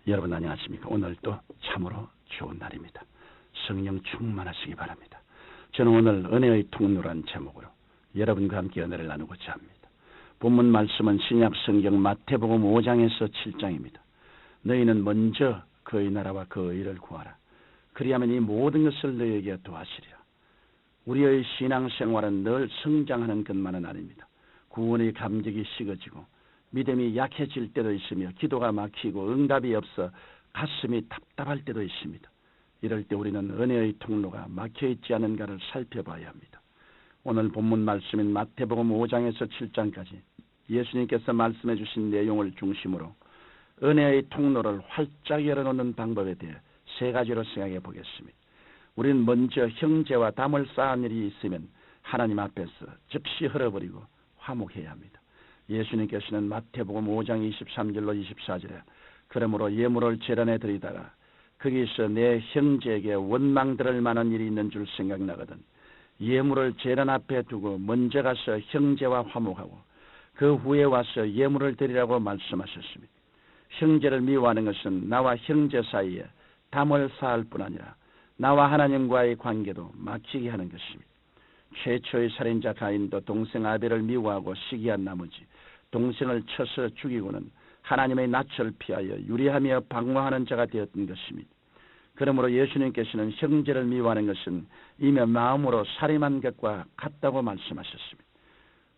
여러분 안녕하십니까? 오늘도 참으로 좋은 날입니다. 성령 충만하시기 바랍니다. 저는 오늘 은혜의 통로라는 제목으로 여러분과 함께 은혜를 나누고자 합니다. 본문 말씀은 신약 성경 마태복음 5장에서 7장입니다. 너희는 먼저 그의 나라와 그의 의를 구하라. 그리하면 이 모든 것을 너희에게 도하시리라. 우리의 신앙생활은 늘 성장하는 것만은 아닙니다. 구원의 감격이 식어지고 믿음이 약해질 때도 있으며 기도가 막히고 응답이 없어 가슴이 답답할 때도 있습니다. 이럴 때 우리는 은혜의 통로가 막혀있지 않은가를 살펴봐야 합니다. 오늘 본문 말씀인 마태복음 5장에서 7장까지 예수님께서 말씀해 주신 내용을 중심으로 은혜의 통로를 활짝 열어놓는 방법에 대해 세 가지로 생각해 보겠습니다. 우리는 먼저 형제와 담을 쌓은 일이 있으면 하나님 앞에서 즉시 흘려버리고 화목해야 합니다. 예수님께서는 마태복음 5장 23절로 24절에 그러므로 예물을 제단에 드리다가 거기서 내 형제에게 원망 들을 만한 일이 있는 줄 생각나거든 예물을 제단 앞에 두고 먼저 가서 형제와 화목하고 그 후에 와서 예물을 드리라고 말씀하셨습니다. 형제를 미워하는 것은 나와 형제 사이에 담을 쌓을 뿐 아니라 나와 하나님과의 관계도 막히게 하는 것입니다. 최초의 살인자 가인도 동생 아벨을 미워하고 시기한 나머지 동생을 쳐서 죽이고는 하나님의 낯을 피하여 유리하며 방황하는 자가 되었던 것입니다. 그러므로 예수님께서는 형제를 미워하는 것은 이미 마음으로 살인한 것과 같다고 말씀하셨습니다.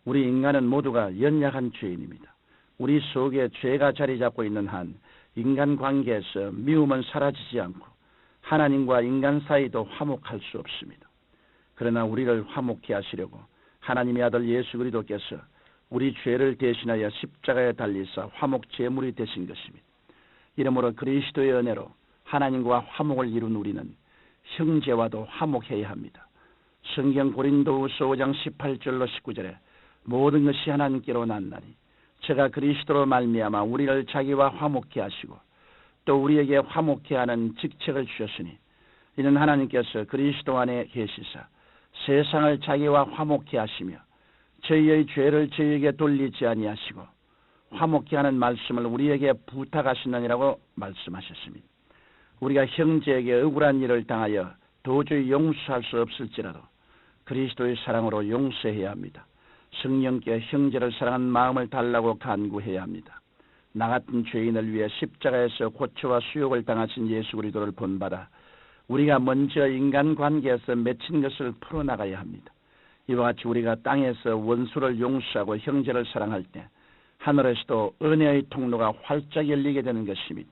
우리 인간은 모두가 연약한 죄인입니다. 우리 속에 죄가 자리 잡고 있는 한 인간관계에서 미움은 사라지지 않고 하나님과 인간 사이도 화목할 수 없습니다. 그러나 우리를 화목케 하시려고 하나님의 아들 예수 그리스도께서 우리 죄를 대신하여 십자가에 달리사 화목 제물이 되신 것입니다. 이러므로 그리스도의 은혜로 하나님과 화목을 이룬 우리는 형제와도 화목해야 합니다. 성경 고린도후서 5장 18절로 19절에 모든 것이 하나님께로 났나니 저가 그리스도로 말미암아 우리를 자기와 화목케 하시고 또 우리에게 화목케 하는 직책을 주셨으니 이는 하나님께서 그리스도 안에 계시사 세상을 자기와 화목케 하시며 저희의 죄를 저희에게 돌리지 아니하시고 화목케 하는 말씀을 우리에게 부탁하시느니라고 말씀하셨습니다. 우리가 형제에게 억울한 일을 당하여 도저히 용서할 수 없을지라도 그리스도의 사랑으로 용서해야 합니다. 성령께 형제를 사랑하는 마음을 달라고 간구해야 합니다. 나 같은 죄인을 위해 십자가에서 고초와 수욕을 당하신 예수 그리스도를 본받아 우리가 먼저 인간관계에서 맺힌 것을 풀어나가야 합니다. 이와 같이 우리가 땅에서 원수를 용서하고 형제를 사랑할 때 하늘에서도 은혜의 통로가 활짝 열리게 되는 것입니다.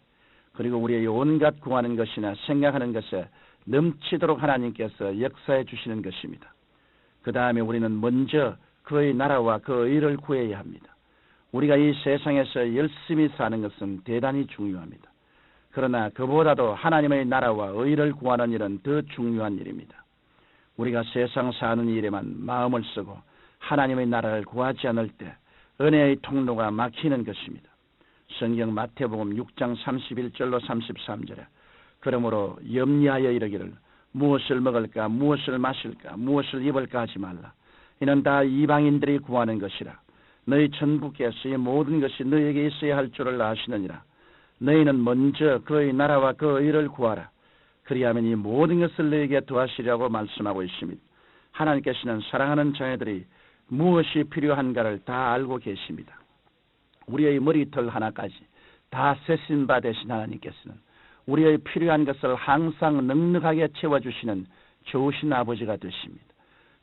그리고 우리의 온갖 구하는 것이나 생각하는 것에 넘치도록 하나님께서 역사해 주시는 것입니다. 그 다음에 우리는 먼저 그의 나라와 그 의를 구해야 합니다. 우리가 이 세상에서 열심히 사는 것은 대단히 중요합니다. 그러나 그보다도 하나님의 나라와 의를 구하는 일은 더 중요한 일입니다. 우리가 세상 사는 일에만 마음을 쓰고 하나님의 나라를 구하지 않을 때 은혜의 통로가 막히는 것입니다. 성경 마태복음 6장 31절로 33절에 그러므로 염려하여 이르기를 무엇을 먹을까 무엇을 마실까 무엇을 입을까 하지 말라. 이는 다 이방인들이 구하는 것이라. 너희 천부께서 이 모든 것이 너희에게 있어야 할 줄을 아시느니라. 너희는 먼저 그의 나라와 그 의를 구하라. 그리하면 이 모든 것을 너희에게 도하시려고 말씀하고 있습니다. 하나님께서는 사랑하는 자녀들이 무엇이 필요한가를 다 알고 계십니다. 우리의 머리털 하나까지 다 세신 바 되신 하나님께서는 우리의 필요한 것을 항상 넉넉하게 채워주시는 좋으신 아버지가 되십니다.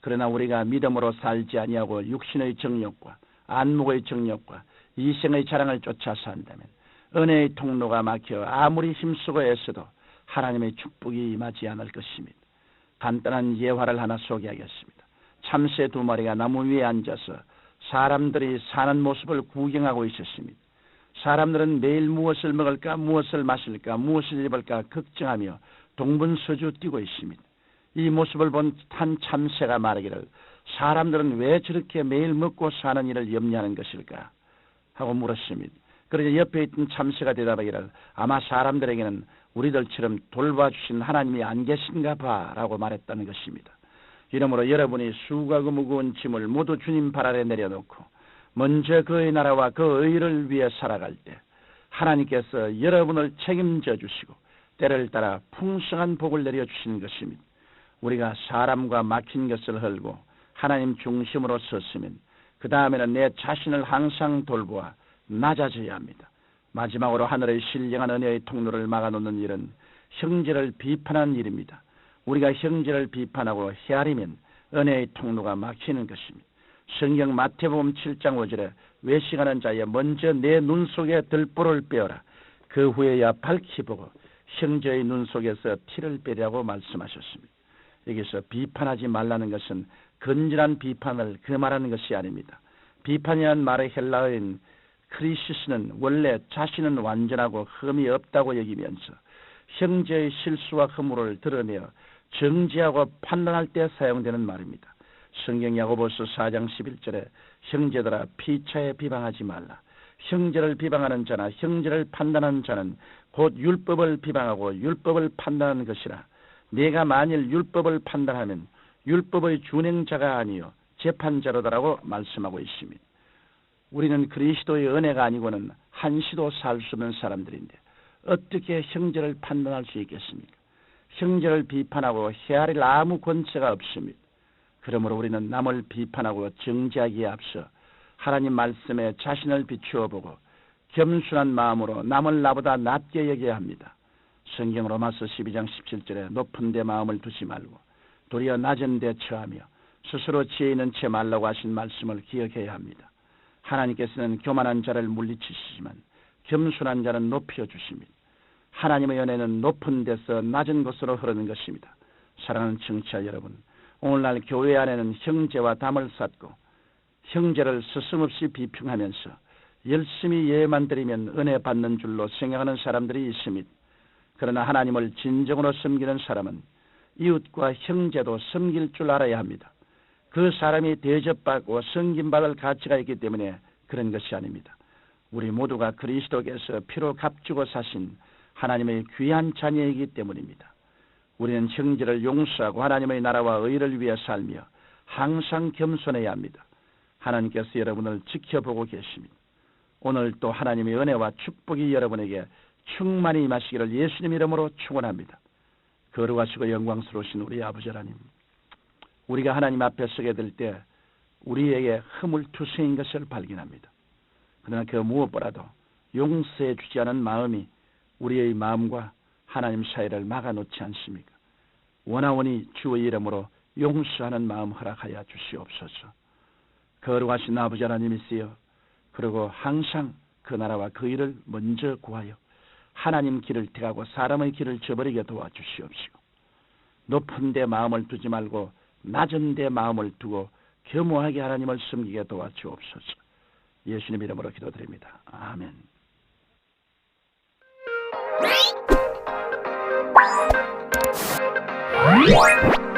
그러나 우리가 믿음으로 살지 아니하고 육신의 정욕과 안목의 정욕과 이생의 자랑을 쫓아 산다면 은혜의 통로가 막혀 아무리 힘쓰고 애써도 하나님의 축복이 임하지 않을 것입니다. 간단한 예화를 하나 소개하겠습니다. 참새 2마리가 나무 위에 앉아서 사람들이 사는 모습을 구경하고 있었습니다. 사람들은 매일 무엇을 먹을까 무엇을 마실까 무엇을 입을까 걱정하며 동분서주 뛰고 있습니다. 이 모습을 본 한 참새가 말하기를 사람들은 왜 저렇게 매일 먹고 사는 일을 염려하는 것일까 하고 물었습니다. 그러자 옆에 있던 참새가 대답하기를 아마 사람들에게는 우리들처럼 돌봐주신 하나님이 안 계신가 봐 라고 말했다는 것입니다. 이러므로 여러분이 수고하고 무거운 짐을 모두 주님 발 아래 내려놓고 먼저 그의 나라와 그 의를 위해 살아갈 때 하나님께서 여러분을 책임져 주시고 때를 따라 풍성한 복을 내려주시는 것입니다. 우리가 사람과 막힌 것을 헐고 하나님 중심으로 섰으면 그 다음에는 내 자신을 항상 돌보아 낮아져야 합니다. 마지막으로 하늘의 신령한 은혜의 통로를 막아놓는 일은 형제를 비판하는 일입니다. 우리가 형제를 비판하고 헤아리면 은혜의 통로가 막히는 것입니다. 성경 마태복음 7장 5절에 외식하는 자여 먼저 내 눈 속에 들보를 빼어라. 그 후에야 밝히 보고 형제의 눈 속에서 티를 빼라고 말씀하셨습니다. 여기서 비판하지 말라는 것은 건전한 비판을 그 말하는 것이 아닙니다. 비판이라는 말의 헬라어인 크리시스는 원래 자신은 완전하고 흠이 없다고 여기면서 형제의 실수와 허물을 드러내어 정죄하고 판단할 때 사용되는 말입니다. 성경 야고보서 4장 11절에 형제들아 피차에 비방하지 말라. 형제를 비방하는 자나 형제를 판단하는 자는 곧 율법을 비방하고 율법을 판단하는 것이라. 내가 만일 율법을 판단하면 율법의 준행자가 아니요 재판자로다라고 말씀하고 있습니다. 우리는 그리스도의 은혜가 아니고는 한시도 살 수 없는 사람들인데 어떻게 형제를 판단할 수 있겠습니까? 형제를 비판하고 헤아릴 아무 권세가 없습니다. 그러므로 우리는 남을 비판하고 정죄하기에 앞서 하나님 말씀에 자신을 비추어 보고 겸손한 마음으로 남을 나보다 낮게 여겨야 합니다. 성경 로마서 12장 17절에 높은 데 마음을 두지 말고 도리어 낮은 데 처하며 스스로 지혜 있는 채 말라고 하신 말씀을 기억해야 합니다. 하나님께서는 교만한 자를 물리치시지만 겸손한 자는 높여 주십니다. 하나님의 은혜는 높은 데서 낮은 곳으로 흐르는 것입니다. 사랑하는 청취자 여러분, 오늘날 교회 안에는 형제와 담을 쌓고 형제를 스승없이 비평하면서 열심히 예만 드리면 은혜 받는 줄로 생각하는 사람들이 있습니다. 그러나 하나님을 진정으로 섬기는 사람은 이웃과 형제도 섬길 줄 알아야 합니다. 그 사람이 대접받고 섬김받을 가치가 있기 때문에 그런 것이 아닙니다. 우리 모두가 그리스도께서 피로 값주고 사신 하나님의 귀한 자녀이기 때문입니다. 우리는 형제를 용서하고 하나님의 나라와 의를 위해 살며 항상 겸손해야 합니다. 하나님께서 여러분을 지켜보고 계십니다. 오늘 또 하나님의 은혜와 축복이 여러분에게 충만히 임하시기를 예수님 이름으로 축원합니다. 거룩하시고 영광스러우신 우리 아버지 하나님, 우리가 하나님 앞에 서게 될 때 우리에게 허물투성인 것을 발견합니다. 그러나 그 무엇보다도 용서해 주지 않은 마음이 우리의 마음과 하나님 사이를 막아놓지 않습니까? 원하오니 주의 이름으로 용서하는 마음 허락하여 주시옵소서. 거룩하신 아버지 하나님이시여, 그리고 항상 그 나라와 그 일을 먼저 구하여 하나님 길을 택하고 사람의 길을 저버리게 도와주시옵시고, 높은 데 마음을 두지 말고 낮은 데 마음을 두고 겸허하게 하나님을 섬기게 도와주옵소서. 예수님 이름으로 기도드립니다. 아멘. What?